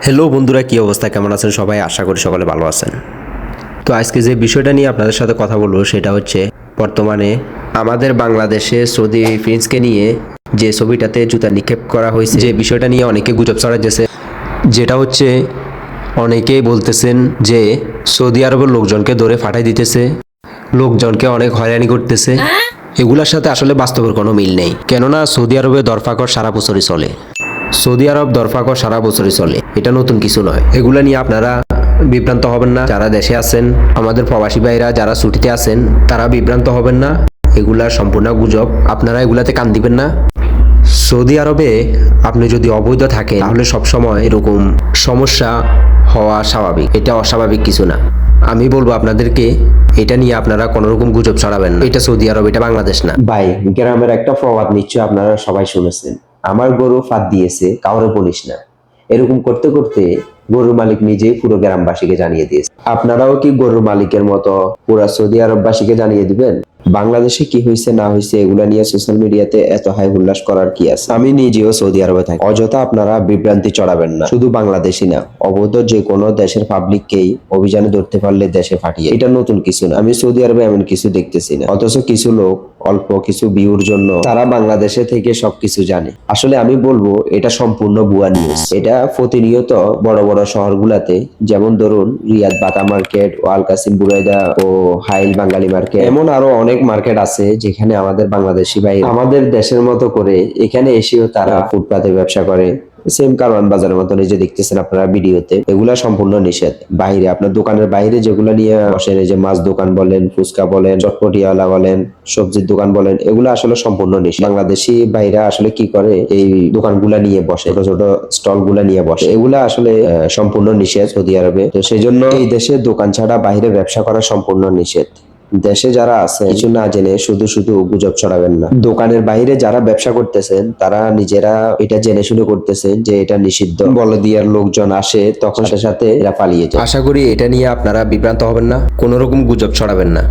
Hello বন্ধুরা, কি অবস্থা, কেমন আছেন সবাই? আশা করি সকলে ভালো আছেন। তো আজকে যে বিষয়টা নিয়ে আপনাদের সাথে কথা বলবো সেটা হচ্ছে বর্তমানে আমাদের বাংলাদেশে সৌদি প্রিন্সকে নিয়ে যে ছবিটাতে জুতা নিক্ষেপ করা হয়েছে, যে বিষয়টা নিয়ে অনেকে গুজব ছড়াচ্ছে, যেটা হচ্ছে অনেকেই বলতেছেন যে সৌদি আরবের লোকজনকে ধরে ফাটাই দিতেছে, লোকজনকে অনেক হয়রানি করতেছে। এগুলোর সাথে আসলে বাস্তবের কোনো মিল নেই, কেননা সৌদি আরবে দরফাকর সারা বছরই চলে। সৌদি আরব দরফাকর সারা বছরই চলে, এটা নতুন কিছু নয়। এগুলা নিয়ে আপনারা বিভ্রান্ত হবেন না। যারা দেশে আছেন, আমাদের প্রবাসী ভাইরা যারা ছুটিতে আছেন, তারা বিভ্রান্ত হবেন না। এগুলা সম্পূর্ণ গুজব, আপনারা এগুলাতে কান দিবেন না। সৌদি আরবে আপনি যদি অবৈধ থাকেন তাহলে সবসময় এরকম সমস্যা হওয়া স্বাভাবিক, এটা অস্বাভাবিক কিছু না। আমি বলবো আপনাদেরকে, এটা নিয়ে আপনারা কোনো রকম গুজব ছড়াবেন না। এটা সৌদি আরব, এটা বাংলাদেশ না। ভাই, গ্রামের একটা প্রবাদ নিশ্চয় আপনারা সবাই শুনেছেন, আমার গরু ফাঁদ দিয়েছে কাউরে বলিস না। এরকম করতে করতে গরুর মালিক নিজেই পুরো গ্রামবাসীকে জানিয়ে দিয়েছে। আপনারাও কি গরুর মালিকের মতো পুরো সৌদি আরববাসীকে জানিয়ে দিবেন? বাংলাদেশে কি হয়েছে না হয়েছে এগুলা নিয়ে সোশ্যাল মিডিয়াতে এত হাই হুল্লাস করার কি আছে? আমি নিজেও সৌদি আরবে থাকি, অযথা আপনারা বিভ্রান্তি চড়াবেন না। শুধু বাংলাদেশি না, অবৈধ যে কোনো দেশের পাবলিককেই অভিযানে ধরতে পারলে দেশে ফাটিয়ে, এটা নতুন কিছু না। আমি সৌদি আরবে এমন কিছু দেখতেছি না, অথচ কিছু লোক অল্প কিছু ভিউর জন্য তারা বাংলাদেশে থেকে সবকিছু জানে। আসলে আমি বলবো এটা সম্পূর্ণ ভুয়া নিউজ। এটা প্রতিনিয়ত বড় বড় শহরগুলাতে, যেমন ধরুন রিয়াদ বাটা মার্কেট, ওয়াল কাসিম বুরাইদা ও হাইল বাঙালি মার্কেট, এমন আরো অনেক মার্কেট আছে যেখানে আমাদের বাংলাদেশি ভাই আমাদের দেশের মতো করে এখানে এসেও তারা ফুটপাতে ব্যবসা করে। সেম কারওয়ান বাজারের মতো নিজে দেখতেছেন আপনারা ভিডিওতে, এগুলা সম্পূর্ণ নিষেধ। বাইরে আপনার দোকানের বাইরে যেগুলা নিয়ে বসেন, এই যে মাছ দোকান বলেন, ফুচকা বলেন, চটপটিওয়ালা বলেন, সবজির দোকান বলেন, এগুলো আসলে সম্পূর্ণ নিষেধ। বাংলাদেশি ভাইরা আসলে কি করে, এই দোকানগুলা নিয়ে বসে, ছোট ছোট স্টল গুলা নিয়ে বসে, এগুলা আসলে সম্পূর্ণ নিষেধ সৌদি আরবে। তো সেই জন্য এই দেশে দোকান ছাড়া বাইরে ব্যবসা করা সম্পূর্ণ নিষেধ। দেশে যারা আছে কিছু না জেনে শুধু শুধু গুজব ছড়াবেন না। দোকানের বাইরে যারা ব্যবসা করতেছেন তারা নিজেরা এটা জেনে শুনে করতেছেন যে এটা নিষিদ্ধ, বলে দিয়ার লোকজন আসে তখন সাথে সাথে এরা পালিয়ে যায়। আশা করি এটা নিয়ে আপনারা বিভ্রান্ত হবেন না, কোনো রকম গুজব ছড়াবেন না।